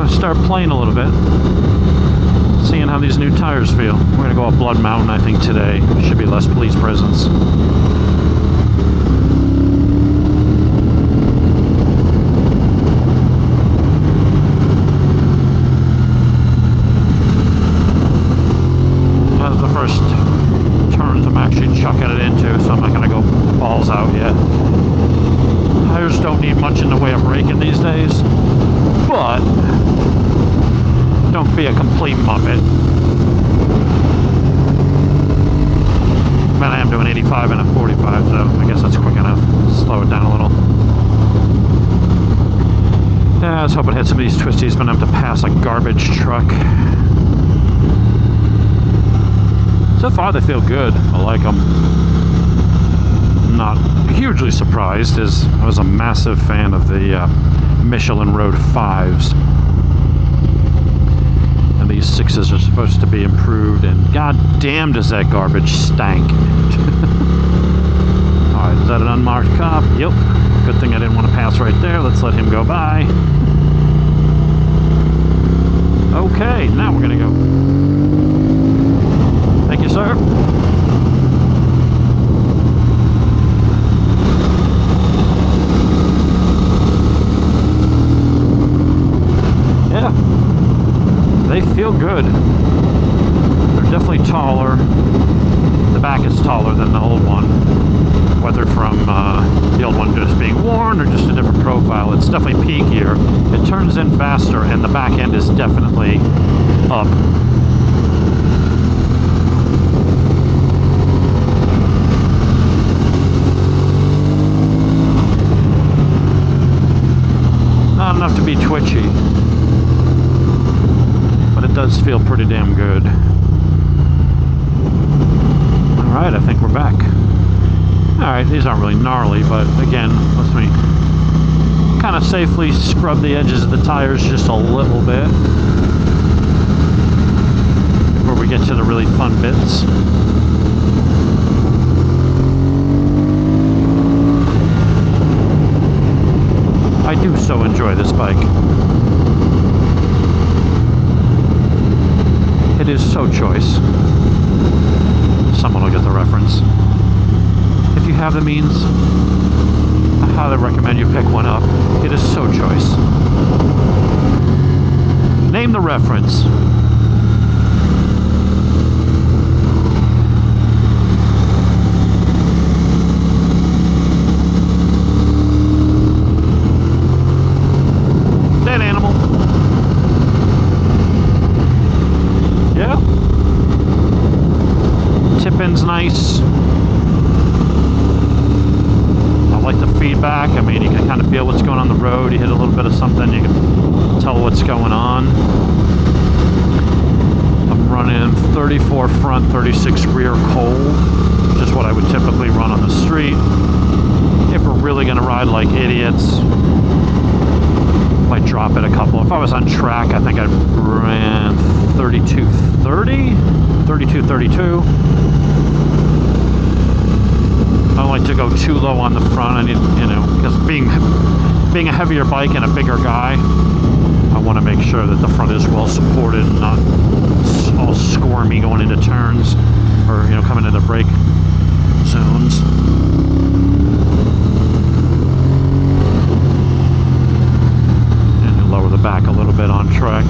gonna start playing a little bit, seeing how these new tires feel. We're gonna go up Blood Mountain, I think, today. Should be less police presence. That's the first turns I'm actually chucking it into, so I'm not gonna go balls out yet. Tires don't need much in the way of braking these days, but don't be a complete muppet. Man, I am doing 85 and a 45, so I guess that's quick enough. Slow it down a little. Yeah, I was hoping to hit some of these twisties, but I'm to pass a garbage truck. So far, they feel good. I like them. Not hugely surprised, as I was a massive fan of the Michelin Road 5s. And these 6s are supposed to be improved, and god damn does that garbage stank. Alright, is that an unmarked cop? Yep. Good thing I didn't want to pass right there. Let's let him go by. Okay, now we're gonna go. Thank you, sir. Yeah, they feel good. They're definitely taller. The back is taller than the old one. Whether from the old one just being worn or just a different profile, it's definitely peakier. It turns in faster, and the back end is definitely up. Not enough to be twitchy, but it does feel pretty damn good. Alright, I think we're back. Alright, these aren't really gnarly, but again, let me kind of safely scrub the edges of the tires just a little bit before we get to the really fun bits. I do so enjoy this bike. It is so choice. Someone will get the reference. If you have the means, I highly recommend you pick one up. It is so choice. Name the reference. Dead animal. Yeah. Tip-in's nice. I like the feedback. I mean, you can kind of feel what's going on the road. You hit a little bit of something, you can tell what's going on. I'm running 34 front, 36 rear cold, which is what I would typically run on the street. If we're really going to ride like idiots, might drop it a couple. If I was on track, I think I ran 32.30, 32.32. I don't like to go too low on the front. I need, you know, because being a heavier bike and a bigger guy, I want to make sure that the front is well supported and not all squirmy going into turns or, you know, coming into brake zones. And you lower the back a little bit on track.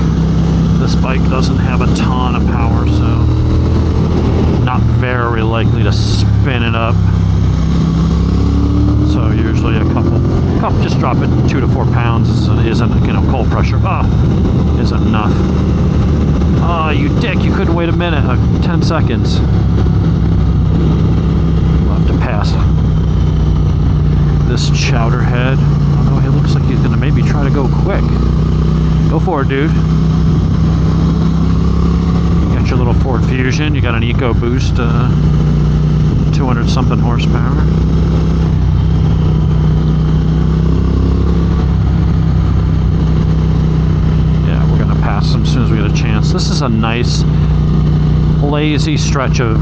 This bike doesn't have a ton of power, so not very likely to spin it up. So usually a couple, just drop it 2 to 4 pounds isn't, you know, cold pressure. Isn't enough. Oh, you dick! You couldn't wait a minute, 10 seconds. We'll have to pass this chowderhead. Although he looks like he's gonna maybe try to go quick. Go for it, dude. Got your little Ford Fusion. You got an EcoBoost, 200 something horsepower. Pass them as soon as we get a chance. This is a nice lazy stretch of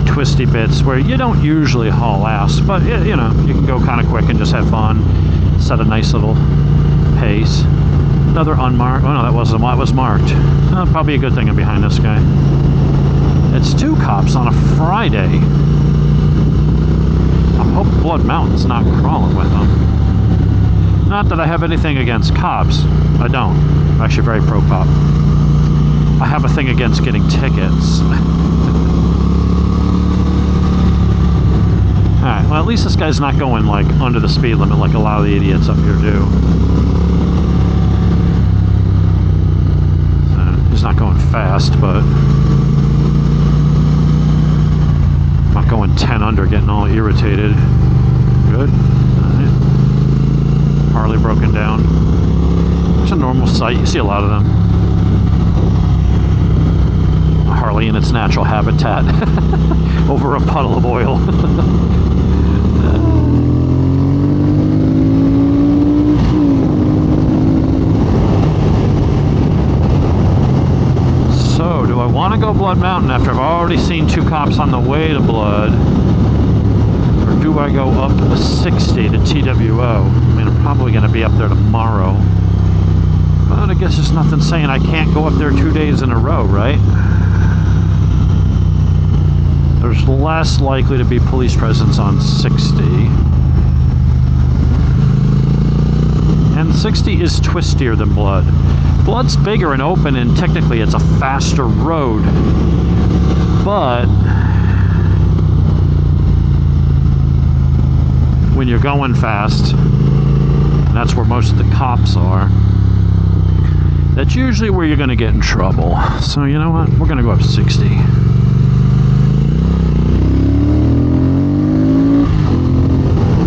twisty bits where you don't usually haul ass, but you know, you can go kind of quick and just have fun, set a nice little pace. Another unmarked. Oh no, that wasn't what was marked. Probably a good thing I'm behind this guy. It's 2 cops on a Friday. I hope Blood Mountain's not crawling with them. Not that I have anything against cops. I don't. I'm actually very pro-cop. I have a thing against getting tickets. Alright, well at least this guy's not going like under the speed limit like a lot of the idiots up here do. He's not going fast, but I'm not going 10 under, getting all irritated. Good. Alright. Harley broken down. It's a normal sight. You see a lot of them. A Harley in its natural habitat over a puddle of oil. So, do I want to go Blood Mountain after I've already seen 2 cops on the way to Blood? Or do I go up 60 to TWO? I mean, I'm probably going to be up there tomorrow. But I guess there's nothing saying I can't go up there 2 days in a row, right? There's less likely to be police presence on 60. And 60 is twistier than Blood. Blood's bigger and open, and technically it's a faster road. But when you're going fast, and that's where most of the cops are, that's usually where you're going to get in trouble. So you know what? We're going to go up 60.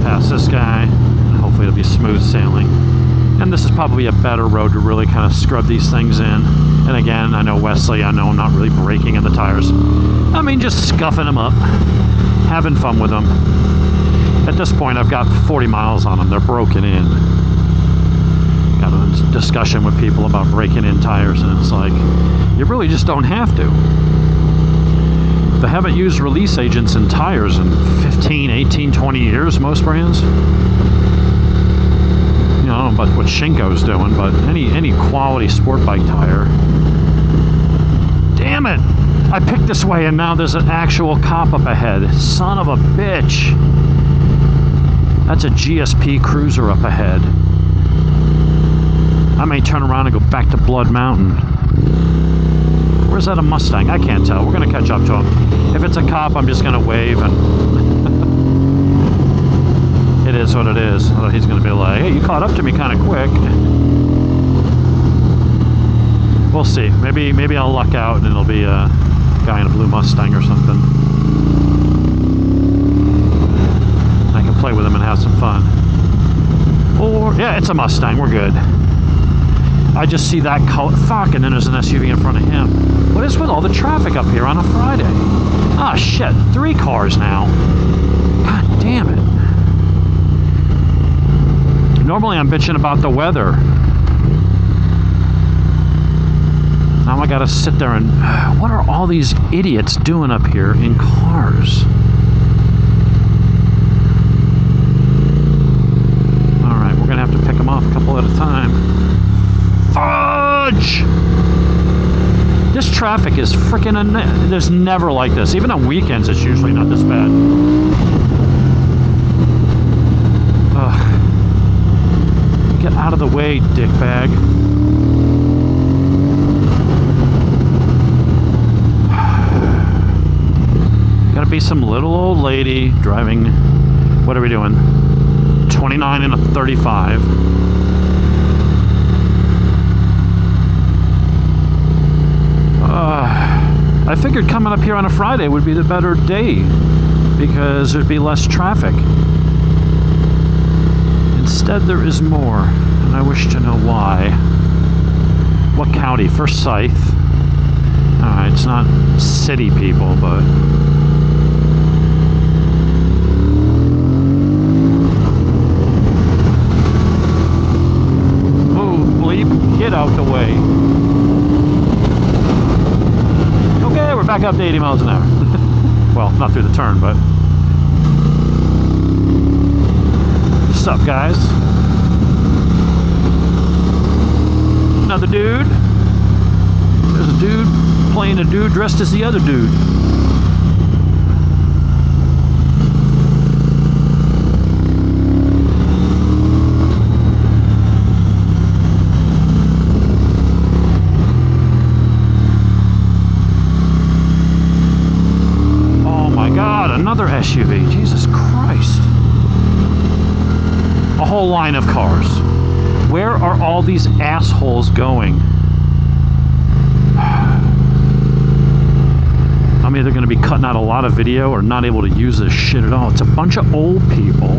Pass this guy. Hopefully it'll be smooth sailing. And this is probably a better road to really kind of scrub these things in. And again, I know Wesley, I know I'm not really braking in the tires. I mean, just scuffing them up. Having fun with them. At this point, I've got 40 miles on them. They're broken in. Got a discussion with people about breaking in tires, and it's like, you really just don't have to. They haven't used release agents in tires in 15, 18, 20 years, most brands. I don't know about what Shinko's doing, but any quality sport bike tire. Damn it! I picked this way and now there's an actual cop up ahead. Son of a bitch! That's a GSP cruiser up ahead. I may turn around and go back to Blood Mountain. Where's that a Mustang? I can't tell. We're gonna catch up to him. If it's a cop, I'm just gonna wave and it is what it is. Although he's going to be like, hey, you caught up to me kind of quick. We'll see. Maybe I'll luck out and it'll be a guy in a blue Mustang or something. I can play with him and have some fun. Or, yeah, it's a Mustang. We're good. I just see that color. Fuck, and then there's an SUV in front of him. What is with all the traffic up here on a Friday? Ah, shit. 3 cars now. God damn it. Normally I'm bitching about the weather. Now I gotta sit there and... what are all these idiots doing up here in cars? Alright, we're gonna have to pick them off a couple at a time. Fudge! This traffic is freaking... there's never like this. Even on weekends it's usually not this bad. Ugh. Get out of the way, dickbag. Gotta be some little old lady driving... what are we doing? 29 and a 35. I figured coming up here on a Friday would be the better day because there'd be less traffic. Instead, there is more, and I wish to know why. What county? Forsyth. Alright, it's not city people, but... oh, bleep, get out the way. Okay, we're back up to 80 miles an hour. Well, not through the turn, but... what's up, guys? dude. There's a dude playing a dude dressed as the other dude. Another SUV. Jesus Christ. A whole line of cars. Where are all these assholes going? I'm either going to be cutting out a lot of video or not able to use this shit at all. It's a bunch of old people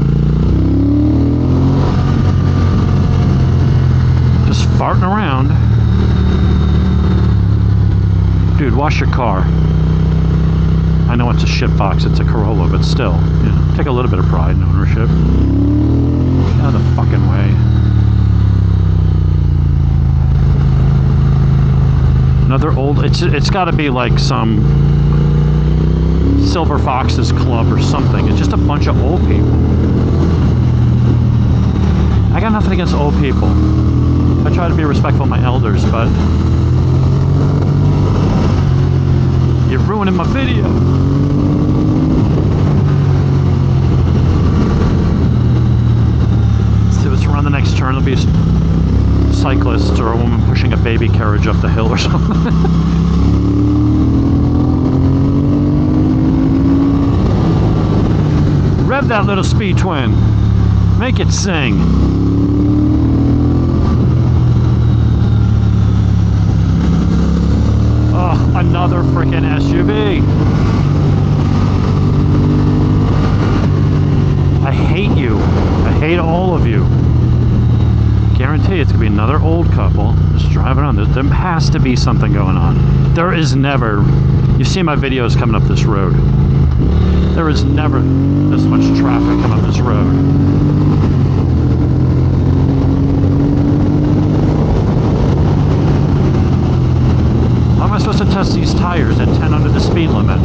just farting around. Dude, wash your car. I know it's a shitbox, it's a Corolla, but still, you know, take a little bit of pride in ownership. Get out of the fucking way. Another old, it's got to be like some Silver Foxes Club or something. It's just a bunch of old people. I got nothing against old people. I try to be respectful of my elders, but you're ruining my video. Let's see what's around the next turn. There'll be a cyclist or a woman pushing a baby carriage up the hill or something. Rev that little speed twin. Make it sing. Another freaking SUV. I hate you. I hate all of you. Guarantee it's gonna be another old couple just driving on. There has to be something going on. There is never. You see my videos coming up this road. There is never this much traffic coming up this road. How am I supposed to test these tires at 10 under the speed limit?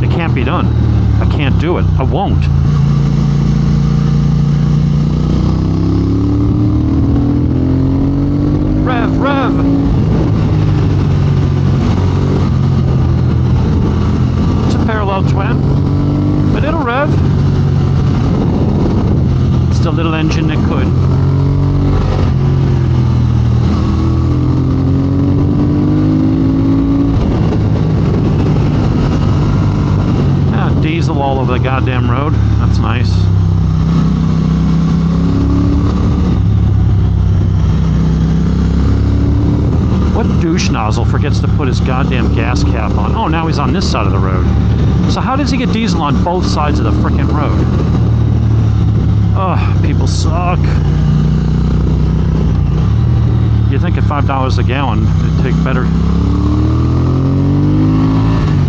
It can't be done. I can't do it. I won't. Rev, rev! It's a parallel twin, but it'll rev. It's the little engine that could. Diesel all over the goddamn road. That's nice. What douche nozzle forgets to put his goddamn gas cap on? Oh, now he's on this side of the road. So how does he get diesel on both sides of the frickin' road? Ugh, people suck. You think at $5 a gallon, they'd take better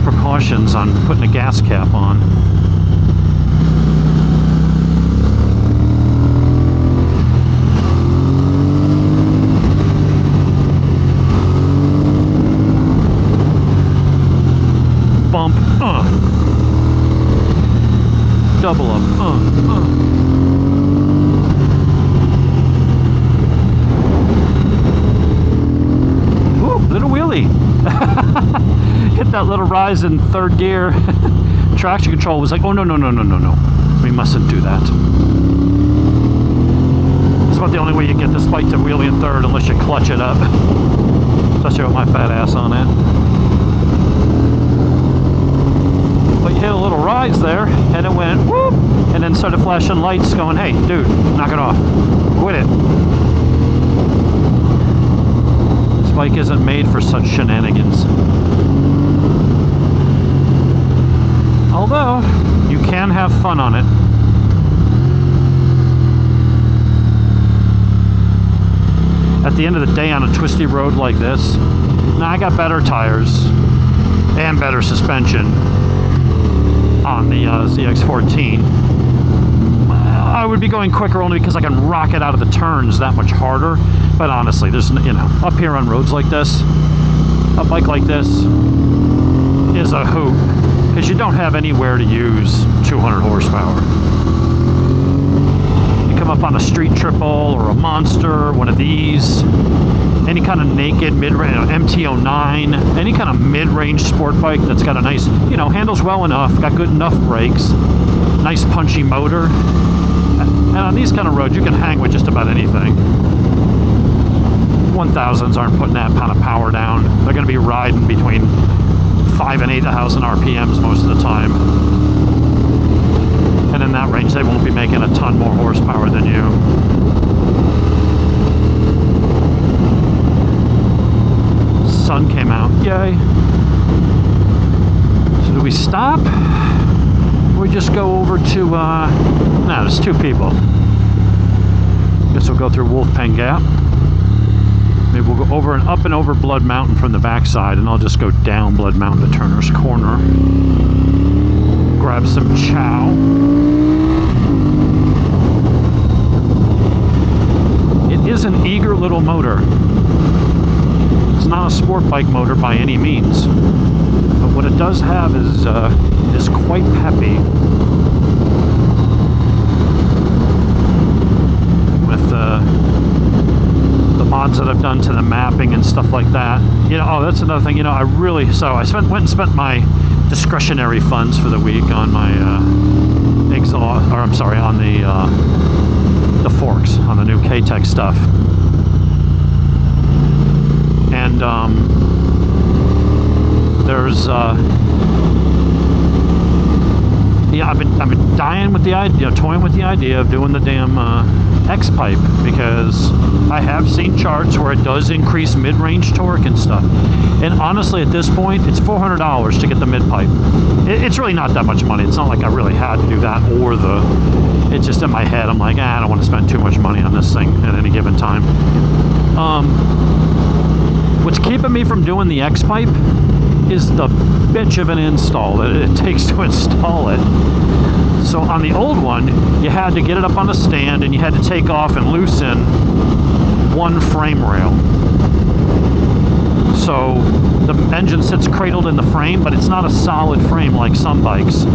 precautions on putting a gas cap on. Bump, double up, Ooh, little wheelie. Hit that little rise in third gear. Traction control was like, oh no, no, no, no, no, no. We mustn't do that. It's about the only way you get this bike to wheelie in third unless you clutch it up. Especially with my fat ass on it. But you hit a little rise there, and it went whoop, and then started flashing lights going, hey, dude, knock it off. Quit it. This bike isn't made for such shenanigans. Although, you can have fun on it. At the end of the day on a twisty road like this, now I got better tires and better suspension on the ZX14. I would be going quicker only because I can rock it out of the turns that much harder. But honestly, there's, you know, up here on roads like this, a bike like this is a hoot because you don't have anywhere to use 200 horsepower. You come up on a street triple or a monster, one of these, any kind of naked mid-range, MT09, any kind of mid-range sport bike that's got a nice, you know, handles well enough, got good enough brakes, nice punchy motor. And on these kind of roads, you can hang with just about anything. 1000s aren't putting that kind of power down. They're going to be riding between 5 and 8,000 RPMs most of the time. And in that range, they won't be making a ton more horsepower than you. Sun came out, yay. So do we stop? Or we just go over to, no, there's two people. Guess we'll go through Wolfpen Gap. Maybe we'll go over and up and over Blood Mountain from the backside, and I'll just go down Blood Mountain to Turner's Corner. Grab some chow. It is an eager little motor. It's not a sport bike motor by any means, but what it does have is quite peppy. With the mods that I've done to the mapping and stuff like that. You know, oh, that's another thing. You know, I went and spent my discretionary funds for the week on my exhaust, or I'm sorry, on the forks, on the new K-Tech stuff. And there's yeah, I've been dying with the idea, you know, toying with the idea of doing the damn X-pipe, because I have seen charts where it does increase mid-range torque and stuff. And honestly, at this point, it's $400 to get the mid-pipe. It's really not that much money. It's not like I really had to do that, or it's just in my head. I'm like, I don't want to spend too much money on this thing at any given time. What's keeping me from doing the X-pipe is the bitch of an install that it takes to install it. So on the old one, you had to get it up on a stand and you had to take off and loosen one frame rail. So the engine sits cradled in the frame, but it's not a solid frame like some bikes.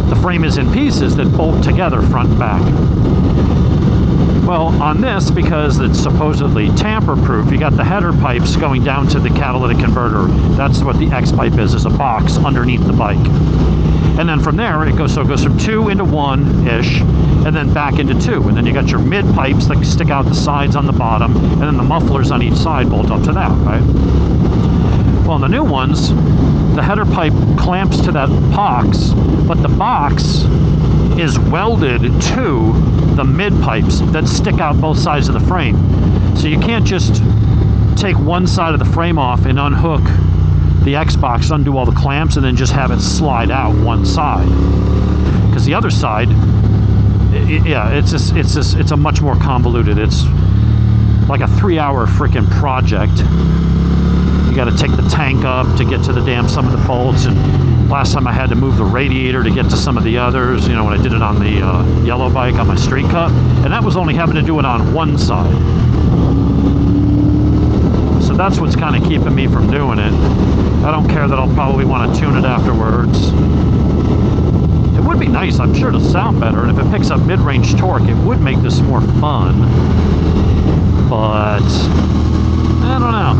The frame is in pieces that bolt together front and back. Well, on this, because it's supposedly tamper-proof, you got the header pipes going down to the catalytic converter. That's what the X-pipe is a box underneath the bike. And then from there, it goes from 2 into 1-ish, and then back into 2. And then you got your mid-pipes that stick out the sides on the bottom, and then the mufflers on each side bolt up to that, right? Well, in the new ones, the header pipe clamps to that box, but the box is welded to the mid pipes that stick out both sides of the frame. So you can't just take one side of the frame off and unhook the X-box, undo all the clamps, and then just have it slide out one side. Because the other side, yeah, it's a much more convoluted. It's like a 3-hour freaking project. You got to take the tank up to get to the damn some of the bolts, and last time I had to move the radiator to get to some of the others, you know, when I did it on the yellow bike on my street cut, and that was only having to do it on one side. So that's what's kind of keeping me from doing it. I don't care that I'll probably want to tune it afterwards. It would be nice, I'm sure, to sound better, and if it picks up mid-range torque, it would make this more fun. But I don't know.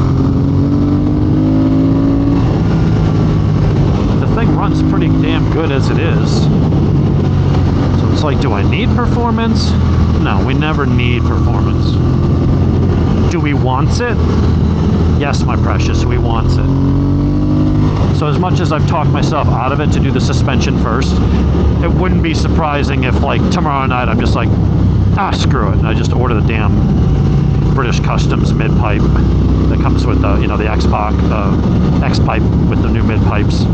Runs pretty damn good as it is. So it's like, do I need performance? No, we never need performance. Do we want it? Yes, my precious, we want it. So as much as I've talked myself out of it to do the suspension first, it wouldn't be surprising if, like, tomorrow night I'm just like, screw it, and I just order the damn British Customs mid-pipe that comes with the, you know, the X-pipe with the new mid-pipes.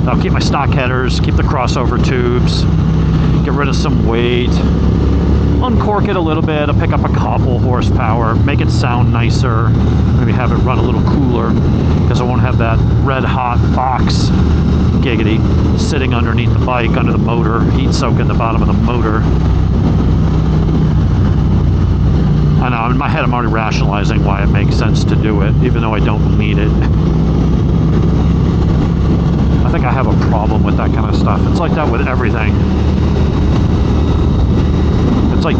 I'll keep my stock headers, keep the crossover tubes, get rid of some weight, uncork it a little bit, I'll pick up a couple horsepower, make it sound nicer, maybe have it run a little cooler, because I won't have that red hot box, giggity, sitting underneath the bike, under the motor, heat soaking the bottom of the motor. I know, in my head I'm already rationalizing why it makes sense to do it, even though I don't need it. I think I have a problem with that kind of stuff. It's like that with everything. It's like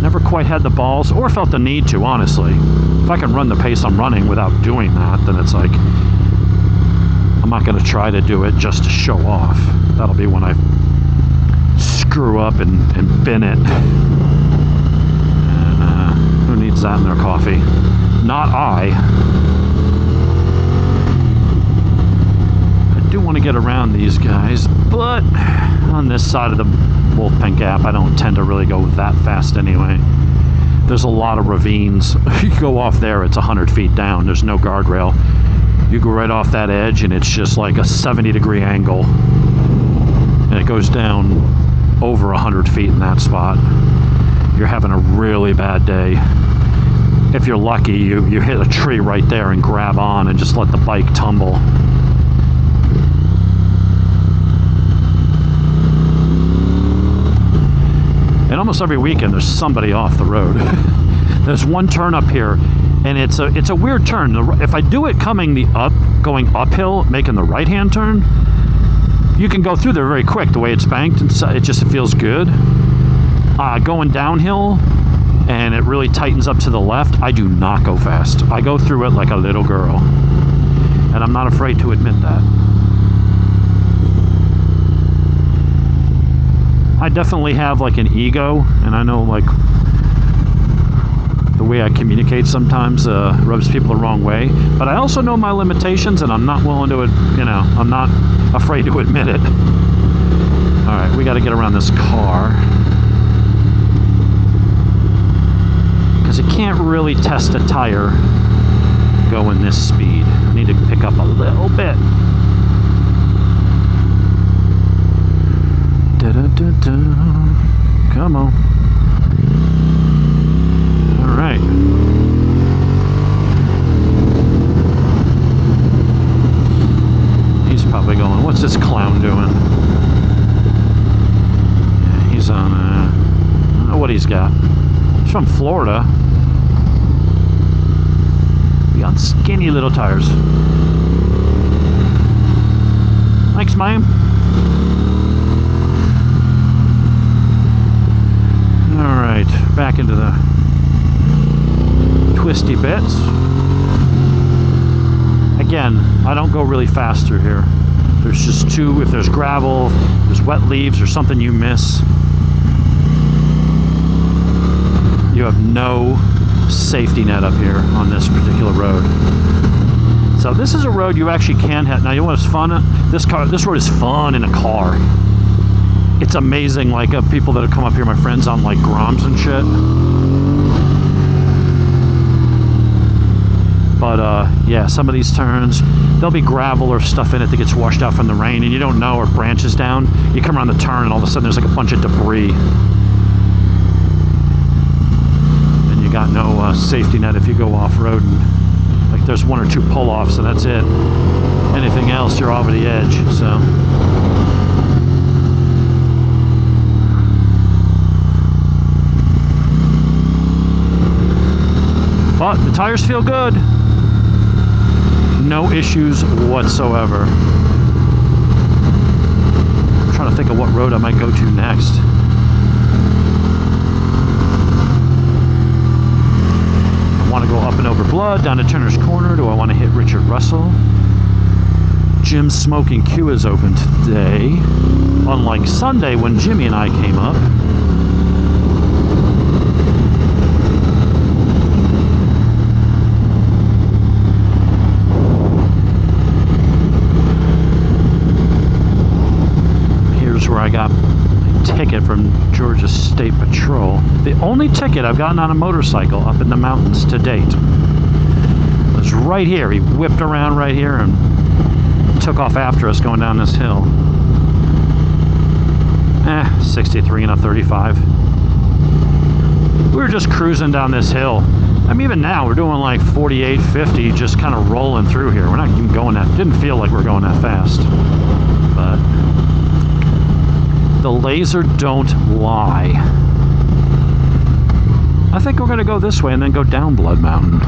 Never quite had the balls or felt the need to, honestly. If I can run the pace I'm running without doing that, then it's like, I'm not going to try to do it just to show off. That'll be when I screw up and bin it. And who needs that in their coffee? Not I. I do want to get around these guys, but on this side of the Wolfbank Gap, I don't tend to really go that fast anyway. There's a lot of ravines. You go off there, it's 100 feet down. There's no guardrail. You go right off that edge, and it's just like a 70-degree angle. And it goes down over 100 feet in that spot. You're having a really bad day. If you're lucky, you hit a tree right there and grab on and just let the bike tumble. And almost every weekend there's somebody off the road. There's one turn up here, and it's a weird turn. If I do it going uphill, making the right-hand turn, you can go through there very quick the way it's banked, and it just feels good. Going downhill, and it really tightens up to the left, I do not go fast. I go through it like a little girl, and I'm not afraid to admit that. I definitely have like an ego, and I know like the way I communicate sometimes rubs people the wrong way, but I also know my limitations, and I'm not willing to, I'm not afraid to admit it. All right, we got to get around this car, because you can't really test a tire going this speed. I need to pick up a little bit. Da-da-da-da. Come on. All right. He's probably going, what's this clown doing? Yeah, he's on, I don't know what he's got. He's from Florida. He got skinny little tires. Thanks, ma'am. Alright, back into the twisty bits. Again, I don't go really fast through here. There's just if there's gravel, if there's wet leaves or something you miss, you have no safety net up here on this particular road. So this is a road you actually can have. Now, you know what's fun? This road is fun in a car. It's amazing, like people that have come up here, my friends on like Groms and shit. But yeah, some of these turns, there'll be gravel or stuff in it that gets washed out from the rain, and you don't know, or branches down. You come around the turn, and all of a sudden there's like a bunch of debris. And you got no safety net if you go off-road. Like there's one or two pull-offs, and that's it. Anything else, you're over the edge, so... But the tires feel good. No issues whatsoever. I'm trying to think of what road I might go to next. I want to go up and over Blood, down to Turner's Corner. Do I want to hit Richard Russell? Jim's Smoking Q is open today. Unlike Sunday when Jimmy and I came up. Where I got a ticket from Georgia State Patrol. The only ticket I've gotten on a motorcycle up in the mountains to date was right here. He whipped around right here and took off after us going down this hill. 63 and a 35. We were just cruising down this hill. I mean, even now we're doing like 48, 50, just kind of rolling through here. We're not even going that, didn't feel like we're going that fast. But the laser don't lie. I think we're going to go this way and then go down Blood Mountain.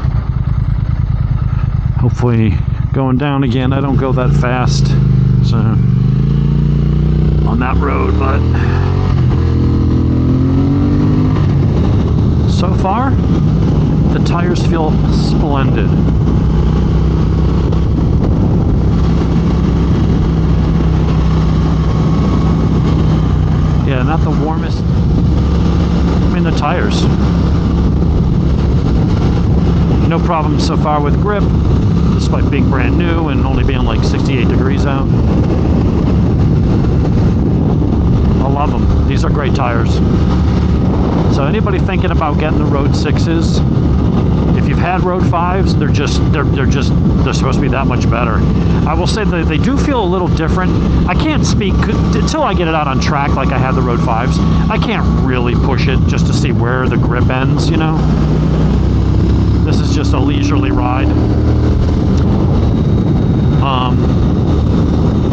Hopefully going down again, I don't go that fast so on that road, but so far, the tires feel splendid. Yeah, not the warmest. I mean, the tires. No problem so far with grip, despite being brand new and only being like 68 degrees out. I love them. These are great tires. So anybody thinking about getting the Road 6s, if you've had Road 5s, they're supposed to be that much better. I will say that they do feel a little different. I can't speak until I get it out on track like I had the Road 5s. I can't really push it just to see where the grip ends, you know. This is just a leisurely ride.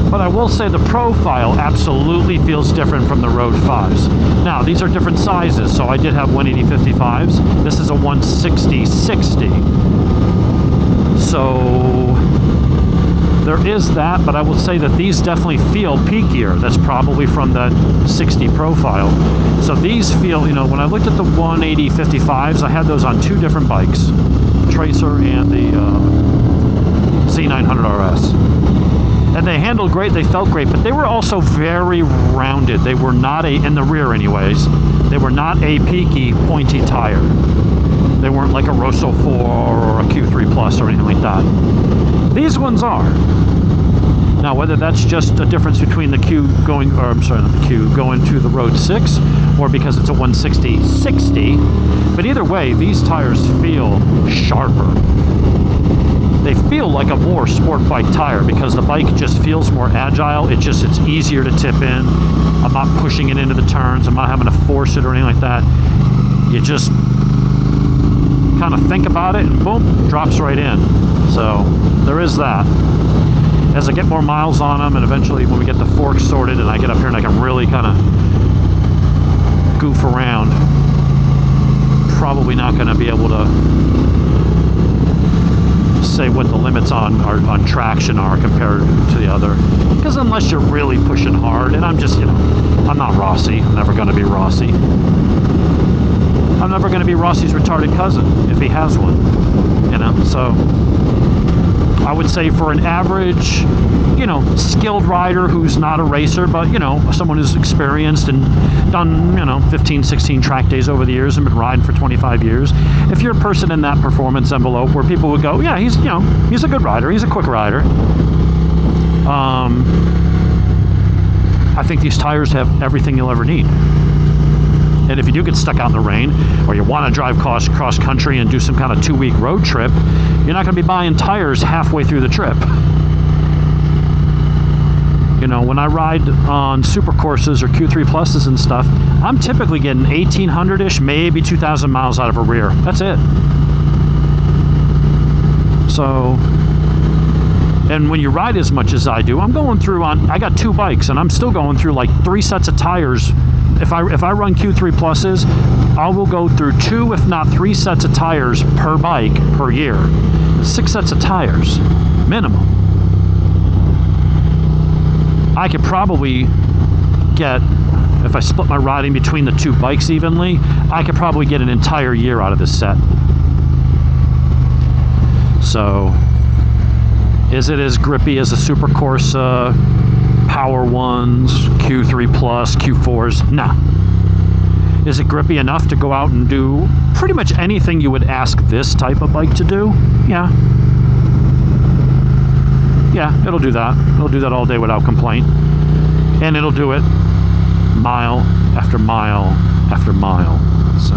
But I will say the profile absolutely feels different from the Road 5s. Now, these are different sizes, so I did have 180/55s. This is a 160/60. So there is that, but I will say that these definitely feel peakier. That's probably from that 60 profile. So these feel, you know, when I looked at the 180/55s, I had those on two different bikes, Tracer and the Z900 RS. And they handled great, they felt great, but they were also very rounded. They were not in the rear anyways, they were not a peaky, pointy tire. They weren't like a Rosso 4 or a Q3 Plus or anything like that. These ones are. Now, whether that's just a difference between the Q going, or I'm sorry, not the Q, going to the Road 6, or because it's a 160/60, but either way, these tires feel sharper. They feel like a more sport bike tire because the bike just feels more agile. It's easier to tip in. I'm not pushing it into the turns. I'm not having to force it or anything like that. You just kind of think about it and boom, drops right in. So there is that. As I get more miles on them, and eventually when we get the forks sorted and I get up here and I can really kind of goof around, probably not going to be able to say what the limits on traction are compared to the other, because unless you're really pushing hard, and I'm just, you know, I'm not Rossi. I'm never going to be Rossi. I'm never going to be Rossi's retarded cousin if he has one, you know. So I would say for an average, you know, skilled rider who's not a racer, but, you know, someone who's experienced and done, you know, 15, 16 track days over the years and been riding for 25 years, if you're a person in that performance envelope where people would go, yeah, he's, you know, he's a good rider, he's a quick rider, I think these tires have everything you'll ever need. And if you do get stuck out in the rain, or you want to drive cross country and do some kind of 2-week road trip, you're not going to be buying tires halfway through the trip. You know, when I ride on super courses or Q3 Pluses and stuff, I'm typically getting 1,800-ish, maybe 2,000 miles out of a rear. That's it. So, and when you ride as much as I do, I'm going through I got 2 bikes, and I'm still going through like 3 sets of tires. If I run Q3 Pluses, I will go through 2, if not 3 sets of tires per bike per year. 6 sets of tires, minimum. I could probably get, if I split my riding between the 2 bikes evenly, I could probably get an entire year out of this set. So, is it as grippy as the Super Corsa, Power Ones, Q3 Plus, Q4s? Nah. Is it grippy enough to go out and do pretty much anything you would ask this type of bike to do? Yeah. Yeah, it'll do that. It'll do that all day without complaint. And it'll do it mile after mile after mile. So,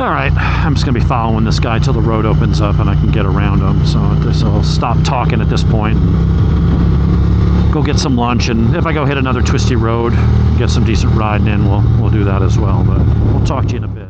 all right, I'm just going to be following this guy till the road opens up and I can get around him. So I'll stop talking at this point and go get some lunch. And if I go hit another twisty road, get some decent riding in, we'll do that as well. But we'll talk to you in a bit.